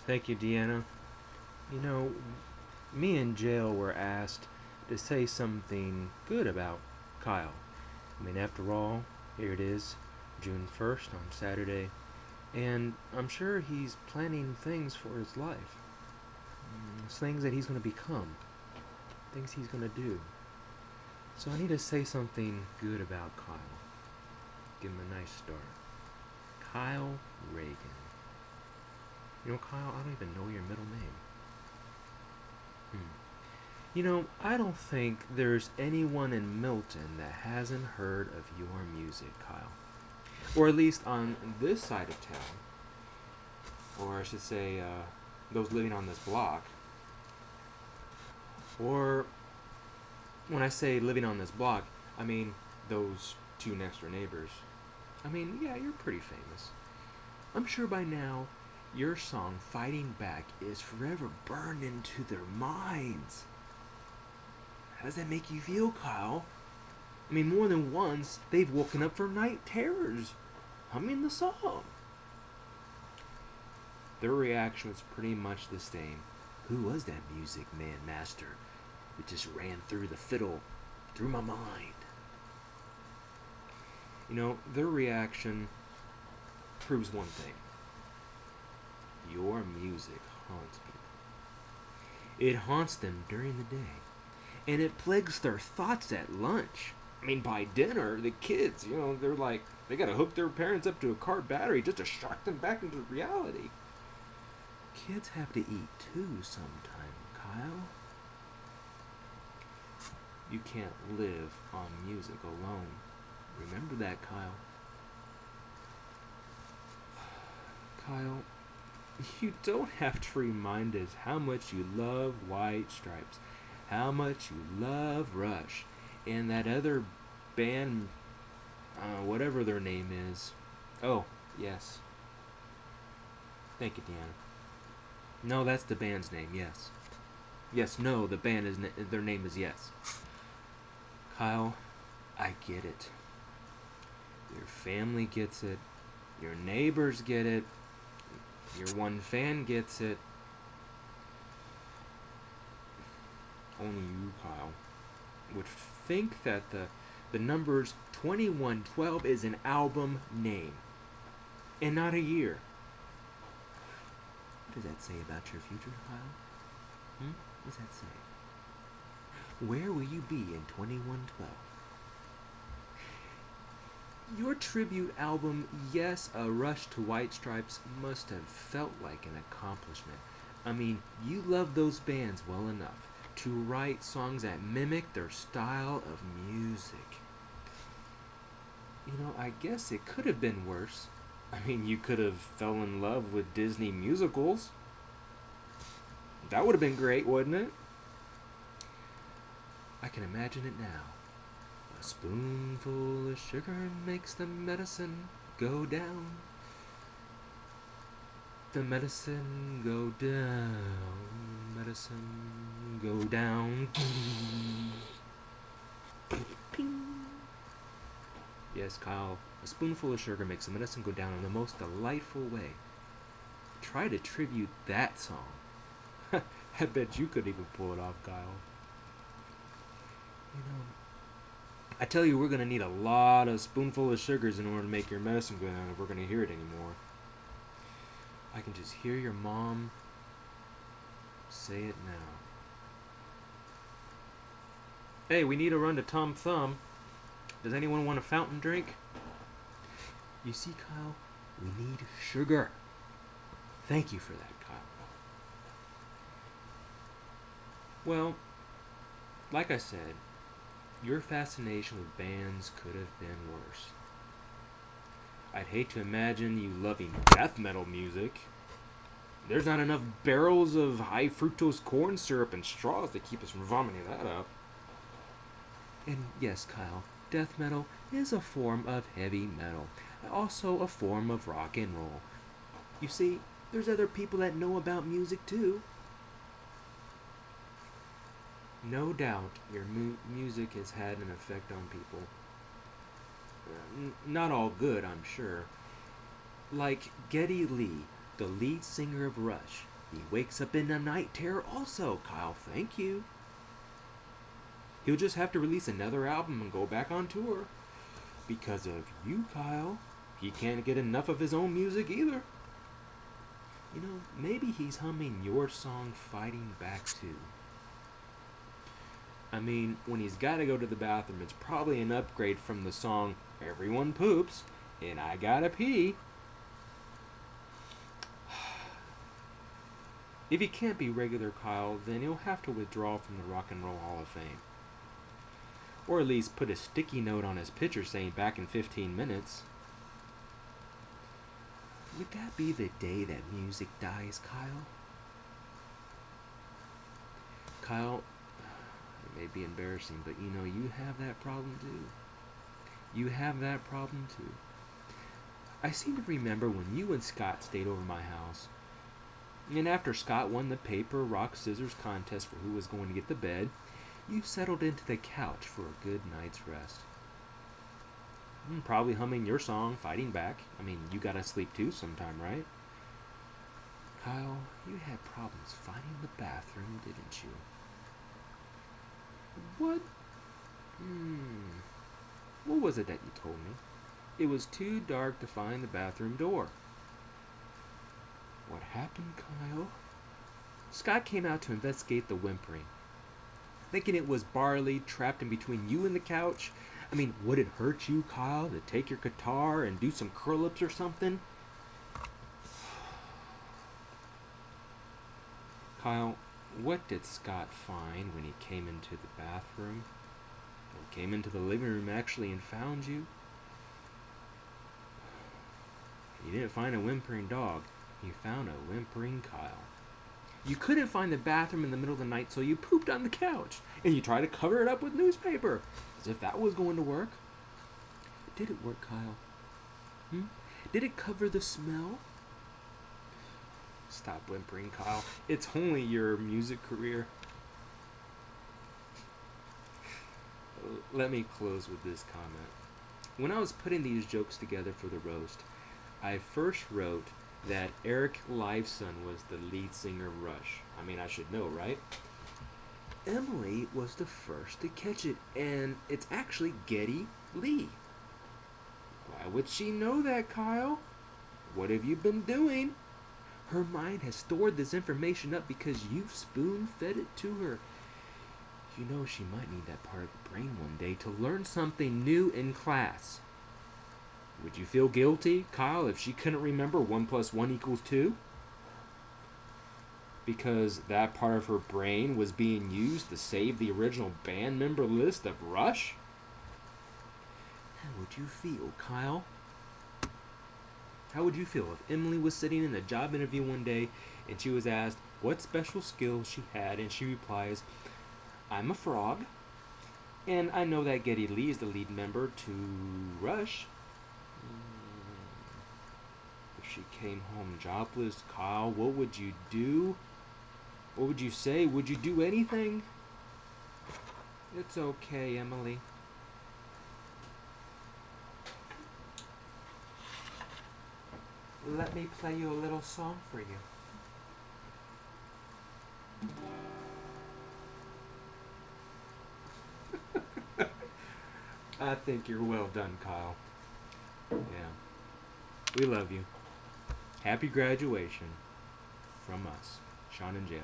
Thank you, Deanna. You know, me and Jail were asked to say something good about Kyle. I mean, after all, here it is, June 1st on Saturday, and I'm sure he's planning things for his life. Things that he's going to become, things he's going to do. So I need to say something good about Kyle. Give him a nice start. Kyle Reagin. You know, Kyle, I don't even know your middle name. You know, I don't think there's anyone in Milton that hasn't heard of your music, Kyle. Or at least on this side of town. Or I should say, those living on this block. Or when I say living on this block, I mean those two next door neighbors. I mean, yeah, you're pretty famous. I'm sure by now your song Fighting Back is forever burned into their minds. How does that make you feel, Kyle? I mean, more than once, they've woken up from night terrors humming the song. Their reaction was pretty much the same. Who was that music man master that just ran through the fiddle, through my mind? You know, their reaction proves one thing. Your music haunts people. It haunts them during the day. And it plagues their thoughts at lunch. I mean, by dinner, the kids, they're like, they gotta hook their parents up to a car battery just to shock them back into reality. Kids have to eat too sometime, Kyle. You can't live on music alone. Remember that, Kyle. Kyle, you don't have to remind us how much you love White Stripes, how much you love Rush, and that other band, whatever their name is. Oh, yes. Thank you, Deanna. No, that's the band's name, yes. Yes, no, the band is, their name is Yes. Kyle, I get it. Your family gets it. Your neighbors get it. Your one fan gets it. Only you, Kyle, would think that the numbers 2112 is an album name and not a year. What does that say about your future, Kyle? What does that say? Where will you be in 2112? Your tribute album, Yes, A Rush to White Stripes, must have felt like an accomplishment. I mean, you love those bands well enough to write songs that mimic their style of music. I guess it could have been worse. I mean, you could have fell in love with Disney musicals. That would have been great, wouldn't it? I can imagine it now. A spoonful of sugar makes the medicine go down. The medicine go down. Medicine go down. Yes, Kyle, a spoonful of sugar makes the medicine go down in the most delightful way. Try to tribute that song. I bet you couldn't even pull it off, Kyle. I tell you, we're going to need a lot of spoonful of sugars in order to make your medicine go down if we're going to hear it anymore. I can just hear your mom say it now. Hey, we need a run to Tom Thumb. Does anyone want a fountain drink? You see, Kyle, we need sugar. Thank you for that, Kyle. Well, like I said, your fascination with bands could have been worse. I'd hate to imagine you loving death metal music. There's not enough barrels of high fructose corn syrup and straws to keep us from vomiting that up. And yes, Kyle, death metal is a form of heavy metal, also a form of rock and roll. You see, there's other people that know about music too. No doubt your music has had an effect on people. Not all good, I'm sure. Like Geddy Lee, the lead singer of Rush. He wakes up in a night terror also, Kyle. Thank you. He'll just have to release another album and go back on tour. Because of you, Kyle. He can't get enough of his own music either. You know, maybe he's humming your song Fighting Back too. I mean, when he's got to go to the bathroom, it's probably an upgrade from the song Everyone Poops and I Gotta Pee. If he can't be regular Kyle, then he'll have to withdraw from the Rock and Roll Hall of Fame. Or at least put a sticky note on his picture saying back in 15 minutes. Would that be the day that music dies, Kyle? Kyle, it may be embarrassing, but you know, you have that problem too. You have that problem too. I seem to remember when you and Scott stayed over my house. And after Scott won the paper, rock, scissors contest for who was going to get the bed, you settled into the couch for a good night's rest. Probably humming your song, Fighting Back. I mean, you gotta sleep too sometime, right? Kyle, you had problems finding the bathroom, didn't you? What? What was it that you told me? It was too dark to find the bathroom door. What happened, Kyle? Scott came out to investigate the whimpering, thinking it was Barley trapped in between you and the couch. I mean, would it hurt you, Kyle, to take your guitar and do some curl-ups or something? Kyle, what did Scott find when he came into the bathroom? Or came into the living room, actually, and found you? He didn't find a whimpering dog. He found a whimpering Kyle. You couldn't find the bathroom in the middle of the night, so you pooped on the couch. And you tried to cover it up with newspaper. As if that was going to work. Did it work, Kyle? Did it cover the smell? Stop whimpering, Kyle. It's only your music career. Let me close with this comment. When I was putting these jokes together for the roast, I first wrote that Eric Liveson was the lead singer of Rush. I mean, I should know, right? Emily was the first to catch it, and it's actually Geddy Lee. Why would she know that, Kyle? What have you been doing? Her mind has stored this information up because you've spoon-fed it to her. You know she might need that part of the brain one day to learn something new in class. Would you feel guilty, Kyle, if she couldn't remember 1 + 1 = 2? Because that part of her brain was being used to save the original band member list of Rush? How would you feel, Kyle? How would you feel if Emily was sitting in a job interview one day and she was asked what special skills she had, and she replies, I'm a frog, and I know that Geddy Lee is the lead member to Rush. If she came home jobless, Kyle, what would you do? What would you say? Would you do anything? It's okay, Emily. Let me play you a little song for you. I think you're well done, Kyle. Yeah. We love you. Happy graduation from us, Shawn and Jail.